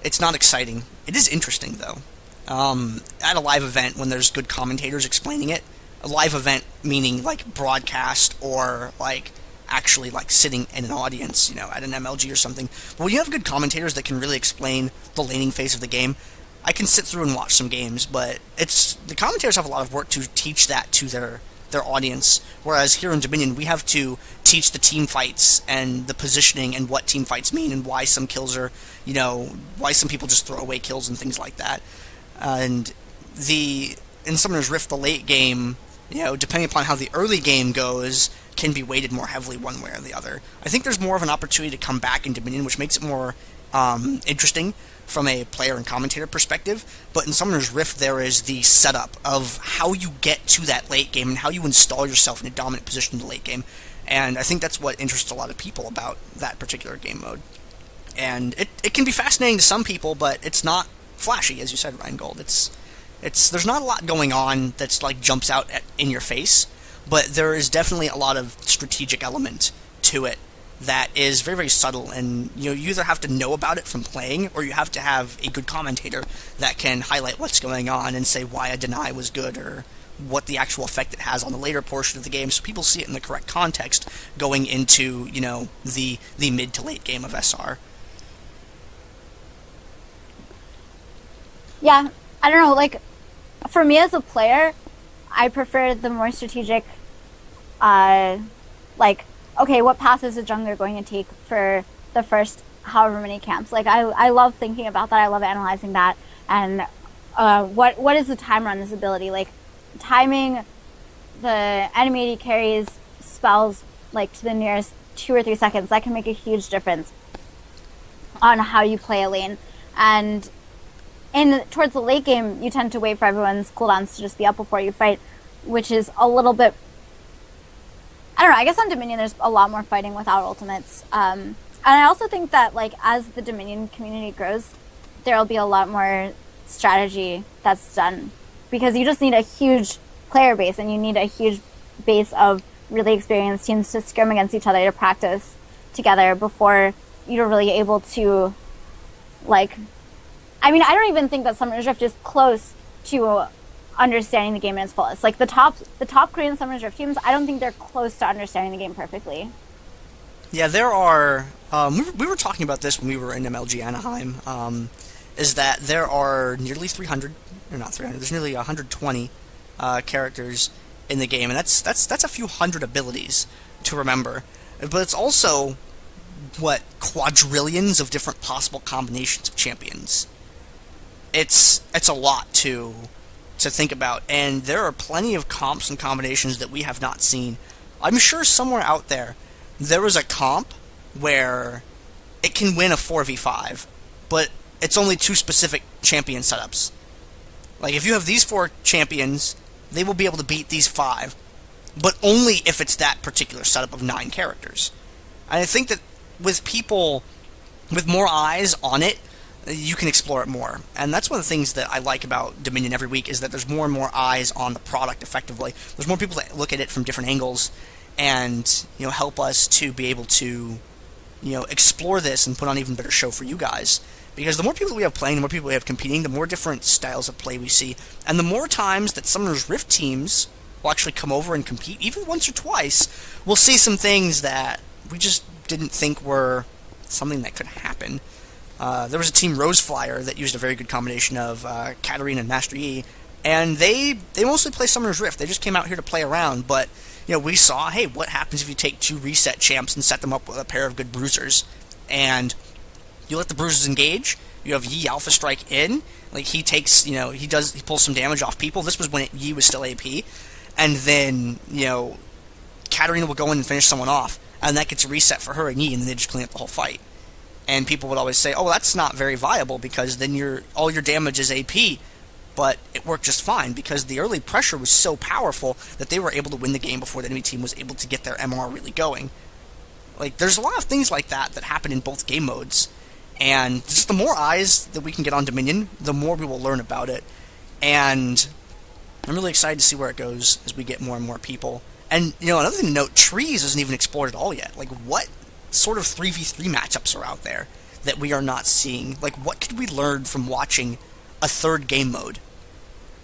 It's not exciting. It is interesting, though. At a live event, when there's good commentators explaining it, a live event meaning like broadcast or like actually like sitting in an audience, at an MLG or something. But when you have good commentators that can really explain the laning phase of the game, I can sit through and watch some games, but the commentators have a lot of work to teach that to their audience, whereas here in Dominion we have to teach the team fights and the positioning and what team fights mean and why some kills are, why some people just throw away kills and things like that. And in Summoner's Rift, the late game, depending upon how the early game goes, can be weighted more heavily one way or the other. I think there's more of an opportunity to come back in Dominion, which makes it more interesting from a player and commentator perspective, but in Summoner's Rift there is the setup of how you get to that late game and how you install yourself in a dominant position in the late game, and I think that's what interests a lot of people about that particular game mode. And it can be fascinating to some people, but it's not flashy, as you said, Rheingold. There's not a lot going on that's like jumps out in your face, but there is definitely a lot of strategic element to it that is very, very subtle, and you either have to know about it from playing, or you have to have a good commentator that can highlight what's going on and say why a deny was good, or what the actual effect it has on the later portion of the game, so people see it in the correct context going into, the mid to late game of SR. Yeah, I don't know, like, for me as a player, I prefer the more strategic, okay, what path is a jungler going to take for the first however many camps? Like, I love thinking about that. I love analyzing that. And what is the timer on this ability? Like, timing the enemy AD carries spells, like, to the nearest 2 or 3 seconds, that can make a huge difference on how you play a lane. And towards the late game, you tend to wait for everyone's cooldowns to just be up before you fight, which is a little bit... I don't know, I guess on Dominion there's a lot more fighting without ultimates. And I also think that, like, as the Dominion community grows, there'll be a lot more strategy that's done. Because you just need a huge player base, and you need a huge base of really experienced teams to scrim against each other, to practice together before you're really able to, like... I mean, I don't even think that Summoner's Rift is close to understanding the game in its fullest. Like, the top Korean Summoner's Rift teams, I don't think they're close to understanding the game perfectly. Yeah, there are... we were talking about this when we were in MLG Anaheim, is that there are nearly 300, or not 300, there's nearly 120 characters in the game, and that's a few hundred abilities to remember. But it's also, quadrillions of different possible combinations of champions. It's a lot to think about, and there are plenty of comps and combinations that we have not seen. I'm sure somewhere out there was a comp where it can win a 4v5, but it's only 2 specific champion setups. Like, if you have these 4 champions, they will be able to beat these 5, but only if it's that particular setup of 9 characters. And I think that with people with more eyes on it, you can explore it more. And that's one of the things that I like about Dominion every week, is that there's more and more eyes on the product effectively. There's more people that look at it from different angles and, help us to be able to, explore this and put on an even better show for you guys. Because the more people we have playing, the more people we have competing, the more different styles of play we see. And the more times that Summoner's Rift teams will actually come over and compete, even once or twice, we'll see some things that we just didn't think were something that could happen. There was a team Roseflyer that used a very good combination of Katarina and Master Yi, and they mostly play Summoner's Rift. They just came out here to play around, but we saw, hey, what happens if you take 2 reset champs and set them up with a pair of good bruisers, and you let the bruisers engage. You have Yi Alpha Strike in, like he takes, he pulls some damage off people. This was when Yi was still AP, and then Katarina will go in and finish someone off, and that gets a reset for her and Yi, and then they just clean up the whole fight. And people would always say, oh, that's not very viable, because then all your damage is AP. But it worked just fine, because the early pressure was so powerful that they were able to win the game before the enemy team was able to get their MR really going. Like, there's a lot of things like that happen in both game modes. And just the more eyes that we can get on Dominion, the more we will learn about it. And I'm really excited to see where it goes as we get more and more people. And, another thing to note, trees isn't even explored at all yet. Like, what sort of 3v3 matchups are out there that we are not seeing? Like, what could we learn from watching a third game mode?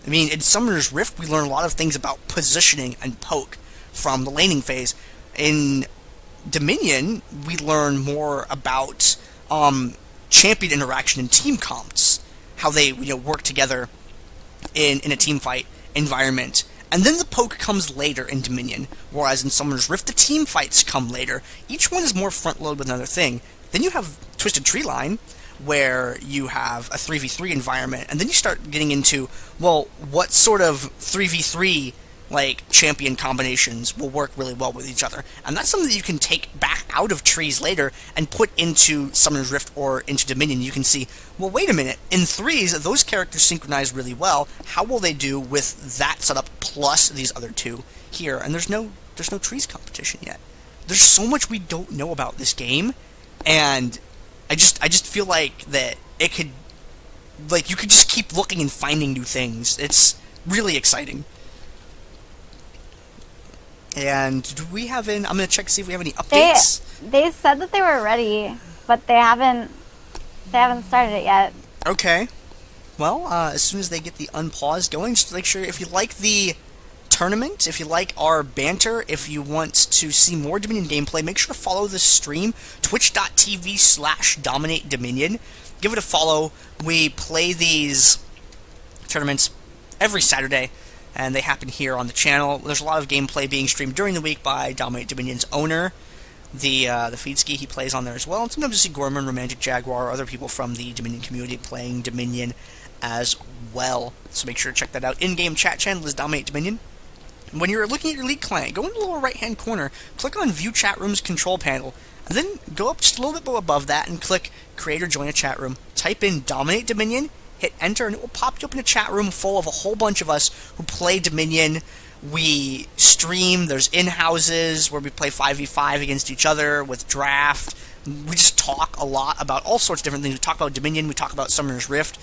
I mean, in Summoner's Rift, we learn a lot of things about positioning and poke from the laning phase. In Dominion, we learn more about champion interaction and team comps, how they work together in a team fight environment. And then the poke comes later in Dominion, whereas in Summoner's Rift, the team fights come later. Each one is more front-load with another thing. Then you have Twisted Treeline, where you have a 3v3 environment, and then you start getting into, well, what sort of 3v3 champion combinations will work really well with each other. And that's something that you can take back out of trees later and put into Summoner's Rift or into Dominion. You can see, well, wait a minute, in threes, those characters synchronize really well. How will they do with that setup plus these other two here? And there's no trees competition yet. There's so much we don't know about this game, and I just feel like that it could, you could just keep looking and finding new things. It's really exciting. And do we have I'm going to check to see if we have any updates. They said that they were ready, but they haven't started it yet. Okay. Well, as soon as they get the unpause going, just make sure if you like the tournament, if you like our banter, if you want to see more Dominion gameplay, make sure to follow the stream, twitch.tv/DominateDominion. Give it a follow. We play these tournaments every Saturday, and they happen here on the channel. There's a lot of gameplay being streamed during the week by Dominate Dominion's owner, the Feedski. He plays on there as well. And sometimes you see Gorman, Romantic Jaguar, or other people from the Dominion community playing Dominion as well. So make sure to check that out. In-game chat channel is Dominate Dominion. When you're looking at your League client, go in the lower right-hand corner, click on View Chat Room's control panel, and then go up just a little bit above that and click Create or Join a Chat Room. Type in Dominate Dominion, hit enter, and it will pop you up in a chat room full of a whole bunch of us who play Dominion. We stream, there's in-houses where we play 5v5 against each other with draft. We just talk a lot about all sorts of different things. We talk about Dominion, we talk about Summoner's Rift.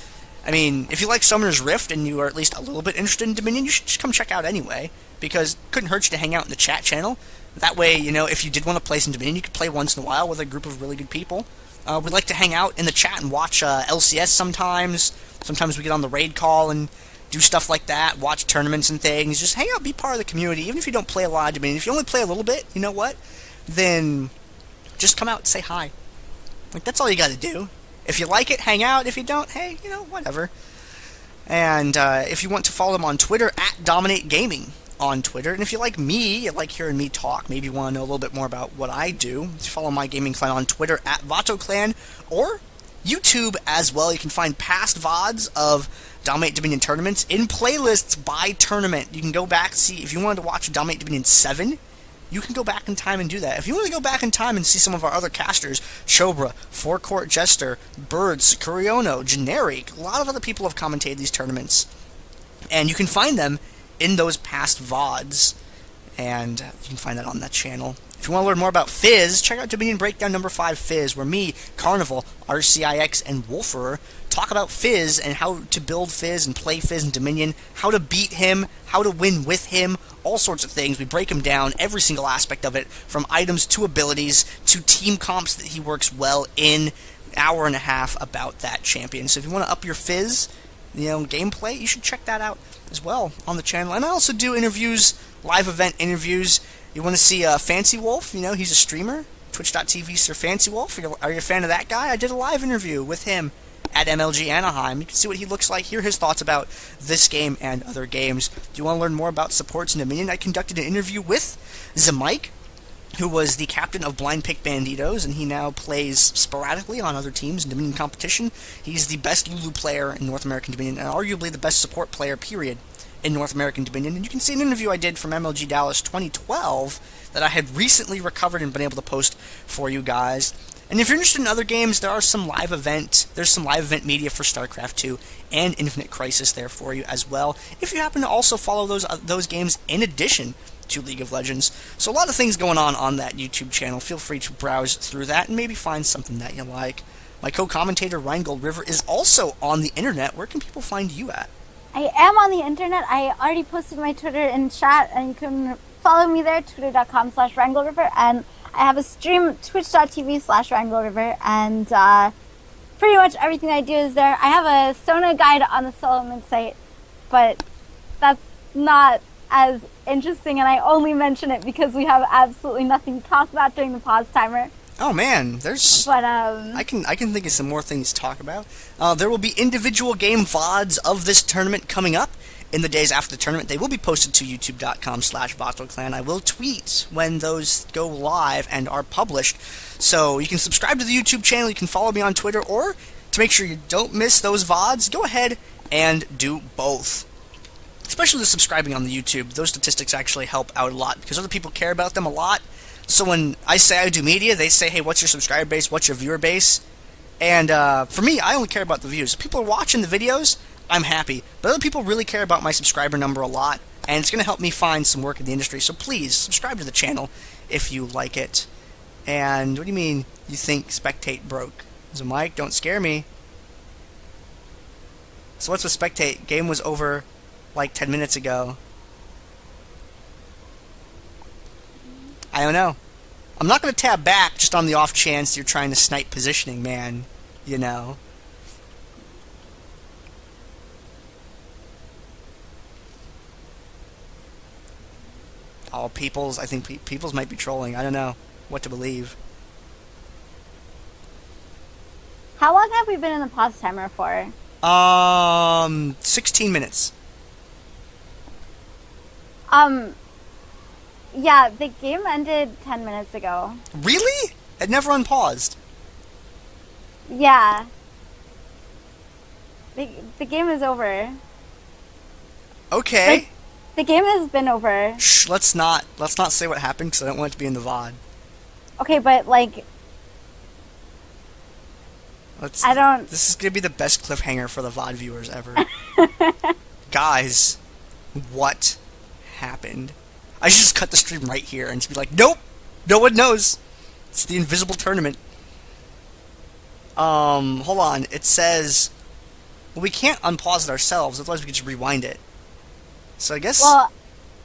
I mean, if you like Summoner's Rift and you are at least a little bit interested in Dominion, you should just come check out anyway, because it couldn't hurt you to hang out in the chat channel. That way, if you did want to play some Dominion, you could play once in a while with a group of really good people. We like to hang out in the chat and watch LCS sometimes. Sometimes we get on the raid call and do stuff like that, watch tournaments and things. Just hang out, be part of the community, even if you don't play a lot of Dominion. If you only play a little bit, you know what? Then just come out and say hi. That's all you got to do. If you like it, hang out. If you don't, hey, whatever. And if you want to follow them on Twitter, @DominateGaming on Twitter. And if you like me, you like hearing me talk, maybe you want to know a little bit more about what I do, follow my gaming clan on Twitter, @VatoClan, or YouTube as well. You can find past VODs of Dominate Dominion tournaments in playlists by tournament. You can go back, see, if you wanted to watch Dominate Dominion 7, you can go back in time and do that. If you want to go back in time and see some of our other casters, Chobra, Forecourt Jester, Birds, Kuriono, Generic, a lot of other people have commentated these tournaments. And you can find them in those past VODs, and you can find that on that channel. If you want to learn more about Fizz, check out Dominion Breakdown number 5 Fizz, where me, Carnival, RCIX, and Wolferer talk about Fizz and how to build Fizz and play Fizz in Dominion, how to beat him, how to win with him, all sorts of things. We break him down, every single aspect of it, from items to abilities to team comps that he works well in. Hour and a half about that champion. So if you want to up your Fizz, gameplay, you should check that out as well on the channel. And I also do interviews, live event interviews. You want to see Fancy Wolf? He's a streamer. Twitch.tv Sir Fancy Wolf. Are you a fan of that guy? I did a live interview with him at MLG Anaheim. You can see what he looks like, hear his thoughts about this game and other games. Do you want to learn more about supports in Dominion? I conducted an interview with Zamike, who was the captain of Blind Pick Banditos, and he now plays sporadically on other teams in Dominion competition. He's the best Lulu player in North American Dominion, and arguably the best support player, period, in North American Dominion. And you can see an interview I did from MLG Dallas 2012 that I had recently recovered and been able to post for you guys. And if you're interested in other games, there's some live event media for StarCraft 2 and Infinite Crisis there for you as well, if you happen to also follow those games in addition to League of Legends. So a lot of things going on that YouTube channel. Feel free to browse through that and maybe find something that you like. My co-commentator RheingoldRiver is also on the internet. Where can people find you at? I am on the internet. I already posted my Twitter in chat, and you can follow me there, twitter.com/RheingoldRiver. And I have a stream, twitch.tv/RheingoldRiver, and pretty much everything I do is there. I have a Sona guide on the Solomon site, but that's not as interesting, and I only mention it because we have absolutely nothing to talk about during the pause timer. Oh man, there's. But I can think of some more things to talk about. There will be individual game VODs of this tournament coming up in the days after the tournament. They will be posted to youtube.com/VotoClan. I will tweet when those go live and are published. So you can subscribe to the YouTube channel, you can follow me on Twitter, or to make sure you don't miss those VODs, go ahead and do both. Especially the subscribing on the YouTube. Those statistics actually help out a lot because other people care about them a lot. So when I say I do media, they say, hey, what's your subscriber base? What's your viewer base? And for me, I only care about the views. If people are watching the videos, I'm happy. But other people really care about my subscriber number a lot. And it's going to help me find some work in the industry. So please, subscribe to the channel if you like it. And what do you mean you think Spectate broke? So Mike, don't scare me. So what's with Spectate? Game was over like 10 minutes ago. I don't know. I'm not going to tab back just on the off chance you're trying to snipe positioning, man. You know. Oh, Peoples. I think Peoples might be trolling. I don't know what to believe. how long have we been in the pause timer for? 16 minutes. Yeah, the game ended 10 minutes ago. Really? It never unpaused. Yeah. The game is over. Okay. The game has been over. Shh, let's not say what happened because I don't want it to be in the VOD. Okay, but like, I don't. This is gonna be the best cliffhanger for the VOD viewers ever. Guys, what happened? I should just cut the stream right here and just be like, nope, no one knows. It's the invisible tournament. Hold on. It says, well, we can't unpause it ourselves, otherwise we could just rewind it. So I guess. Well,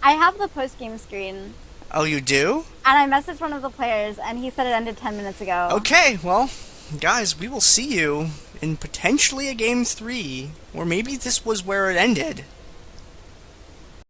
I have the post-game screen. Oh, you do? And I messaged one of the players, and he said it ended 10 minutes ago. Okay, well, guys, we will see you in potentially a Game 3, or maybe this was where it ended.